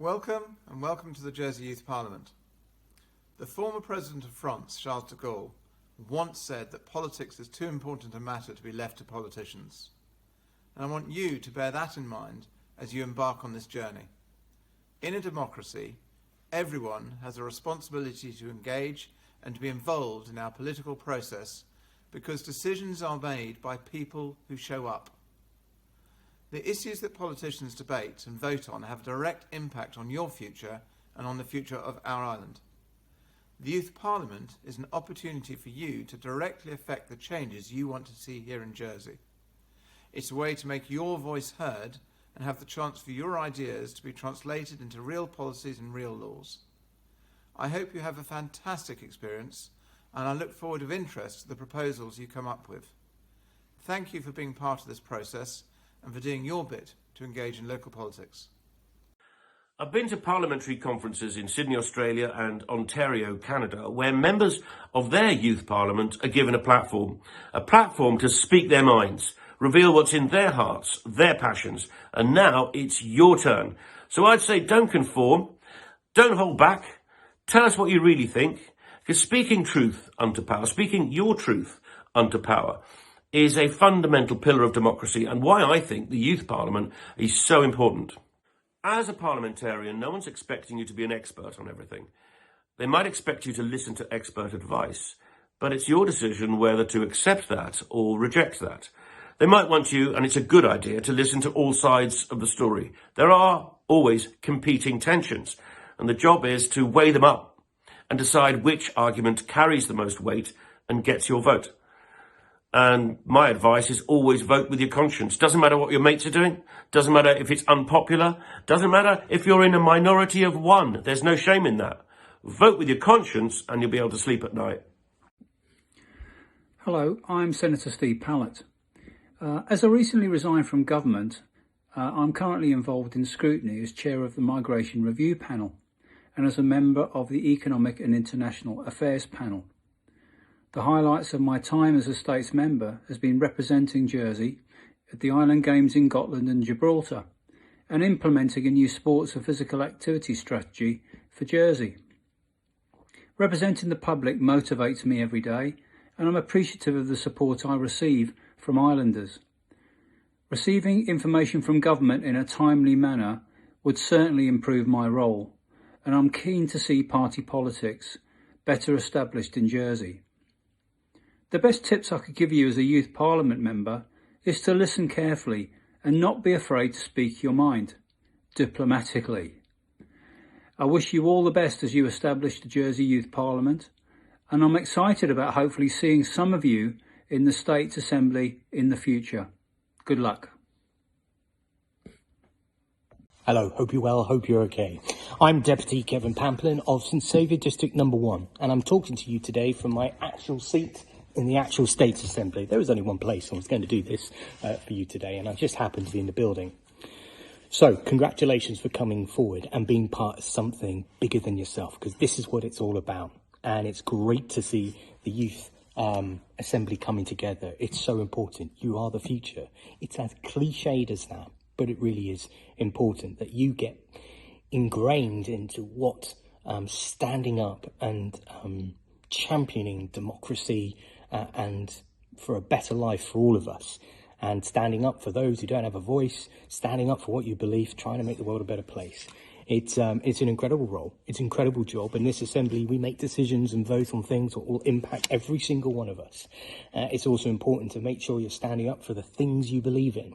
Welcome and welcome to the Jersey Youth Parliament. The former President of France, Charles de Gaulle, once said that politics is too important a matter to be left to politicians. And I want you to bear that in mind as you embark on this journey. In a democracy, everyone has a responsibility to engage and to be involved in our political process because decisions are made by people who show up. The issues that politicians debate and vote on have a direct impact on your future and on the future of our island. The Youth Parliament is an opportunity for you to directly affect the changes you want to see here in Jersey. It's a way to make your voice heard and have the chance for your ideas to be translated into real policies and real laws. I hope you have a fantastic experience, and I look forward with interest to the proposals you come up with. Thank you for being part of this process and for doing your bit to engage in local politics. I've been to parliamentary conferences in Sydney, Australia and Ontario, Canada, where members of their youth parliament are given a platform to speak their minds, reveal what's in their hearts, their passions, and now it's your turn. So I'd say don't conform, don't hold back, tell us what you really think, because speaking truth unto power, speaking your truth unto power, is a fundamental pillar of democracy and why I think the Youth Parliament is so important. As a parliamentarian, no one's expecting you to be an expert on everything. They might expect you to listen to expert advice, but it's your decision whether to accept that or reject that. They might want you, and it's a good idea, to listen to all sides of the story. There are always competing tensions, and the job is to weigh them up and decide which argument carries the most weight and gets your vote. And my advice is always vote with your conscience. Doesn't matter what your mates are doing. Doesn't matter if it's unpopular. Doesn't matter if you're in a minority of one. There's no shame in that. Vote with your conscience and you'll be able to sleep at night. Hello, I'm Senator Steve Pallett. As I recently resigned from government, I'm currently involved in scrutiny as chair of the Migration Review Panel and as a member of the Economic and International Affairs Panel. The highlights of my time as a States member has been representing Jersey at the Island Games in Gotland and Gibraltar and implementing a new sports and physical activity strategy for Jersey. Representing the public motivates me every day and I'm appreciative of the support I receive from Islanders. Receiving information from government in a timely manner would certainly improve my role and I'm keen to see party politics better established in Jersey. The best tips I could give you as a Youth Parliament member is to listen carefully and not be afraid to speak your mind, diplomatically. I wish you all the best as you establish the Jersey Youth Parliament, and I'm excited about hopefully seeing some of you in the States Assembly in the future. Good luck. Hello, hope you're well, hope you're okay. I'm Deputy Kevin Pamplin of St Saviour District Number 1, and I'm talking to you today from my actual seat in the actual States Assembly. There was only one place I was going to do this for you today, and I just happened to be in the building. So, congratulations for coming forward and being part of something bigger than yourself, because this is what it's all about. And it's great to see the Youth Assembly coming together. It's so important. You are the future. It's as cliched as that, but it really is important that you get ingrained into what standing up and championing democracy and for a better life for all of us, and standing up for those who don't have a voice, standing up for what you believe, trying to make the world a better place. It's an incredible role. It's an incredible job. In this assembly, we make decisions and vote on things that will impact every single one of us. It's also important to make sure you're standing up for the things you believe in,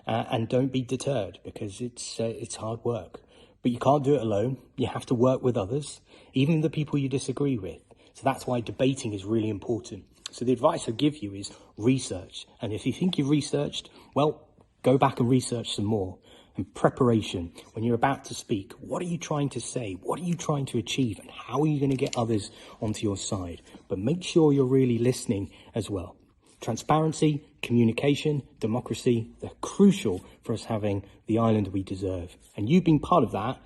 and don't be deterred, because it's hard work. But you can't do it alone. You have to work with others, even the people you disagree with. So that's why debating is really important. So the advice I give you is research. And if you think you've researched, well, go back and research some more. And preparation, when you're about to speak, what are you trying to say? What are you trying to achieve? And how are you going to get others onto your side? But make sure you're really listening as well. Transparency, communication, democracy, they're crucial for us having the island we deserve. And you being part of that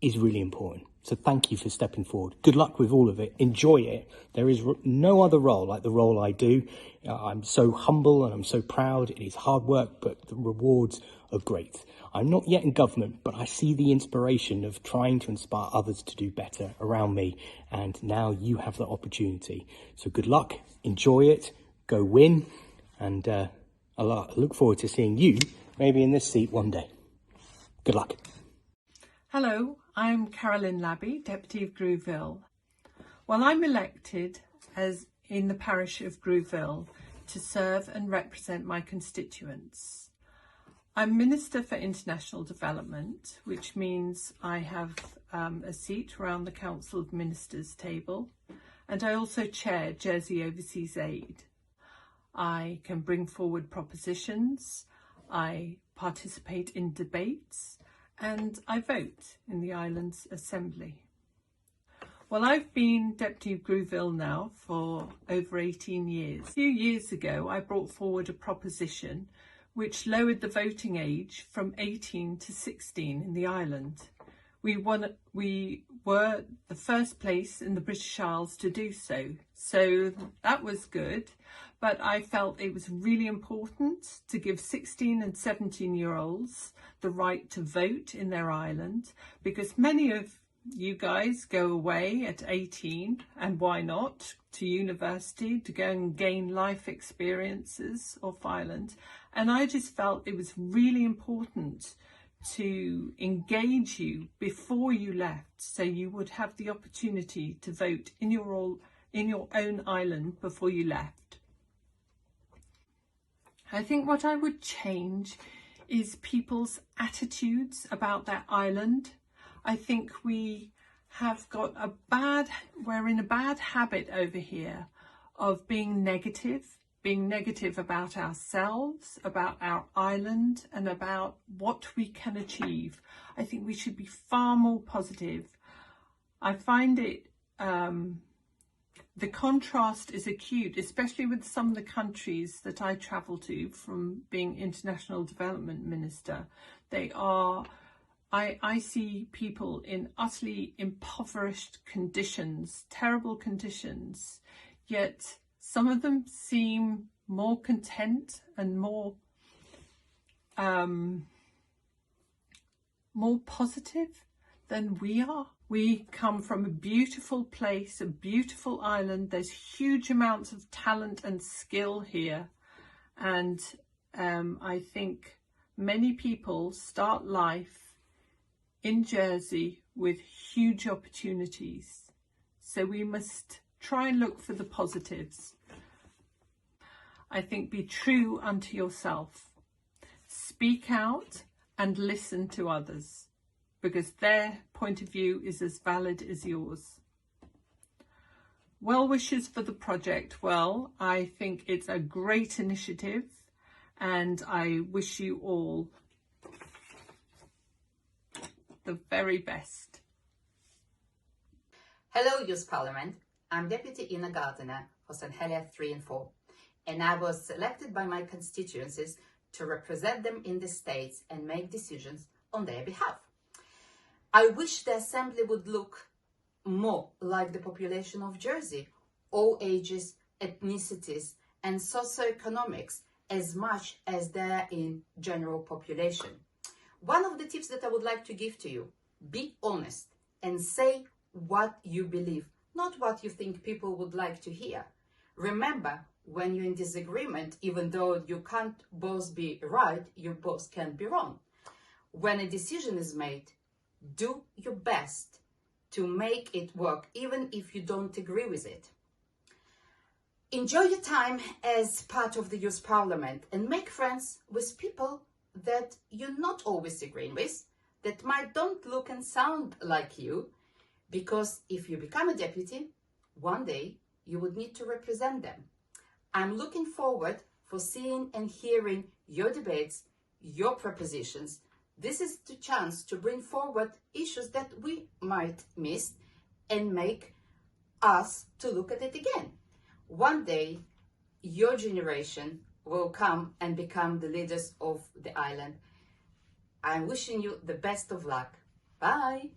is really important. So thank you for stepping forward. Good luck with all of it. Enjoy it. There is no other role like the role I do. I'm so humble and I'm so proud. It is hard work, but the rewards are great. I'm not yet in government, but I see the inspiration of trying to inspire others to do better around me. And now you have the opportunity. So good luck. Enjoy it. Go win. And I look forward to seeing you maybe in this seat one day. Good luck. Hello, I'm Carolyn Labey, Deputy of Grouville. Well, I'm elected as in the parish of Grouville to serve and represent my constituents. I'm Minister for International Development, which means I have a seat around the Council of Ministers table, and I also chair Jersey Overseas Aid. I can bring forward propositions, I participate in debates, and I vote in the Islands Assembly. Well, I've been Deputy of Grouville now for over 18 years. A few years ago, I brought forward a proposition which lowered the voting age from 18 to 16 in the island. We were the first place in the British Isles to do so, so that was good. But I felt it was really important to give 16 and 17-year-olds the right to vote in their island, because many of you guys go away at 18, and why not, to university to go and gain life experiences off island. And I just felt it was really important to engage you before you left, so you would have the opportunity to vote in your own island before you left. I think what I would change is people's attitudes about their island. I think we're in a bad habit over here of being negative about ourselves, about our island, and about what we can achieve. I think we should be far more positive. I find it, the contrast is acute, especially with some of the countries that I travel to from being International Development Minister. I see people in utterly impoverished conditions, terrible conditions, yet some of them seem more content and more positive than we are. We come from a beautiful place, a beautiful island. There's huge amounts of talent and skill here. And I think many people start life in Jersey with huge opportunities. So we must try and look for the positives. I think be true unto yourself. Speak out and listen to others, because their point of view is as valid as yours. Well wishes for the project. Well, I think it's a great initiative, and I wish you all the very best. Hello, Youth Parliament. I'm Deputy Ina Gardiner for St Helier 3 and 4, and I was selected by my constituencies to represent them in the States and make decisions on their behalf. I wish the Assembly would look more like the population of Jersey, all ages, ethnicities, and socioeconomics, as much as they're in general population. One of the tips that I would like to give to you: be honest and say what you believe, not what you think people would like to hear. Remember, when you're in disagreement, even though you can't both be right, you both can be wrong. When a decision is made, do your best to make it work, even if you don't agree with it. Enjoy your time as part of the Youth Parliament and make friends with people that you're not always agreeing with, that might don't look and sound like you, because if you become a deputy, one day you would need to represent them. I'm looking forward for seeing and hearing your debates, your propositions. This is the chance to bring forward issues that we might miss and make us to look at it again. One day, your generation will come and become the leaders of the island. I'm wishing you the best of luck. Bye.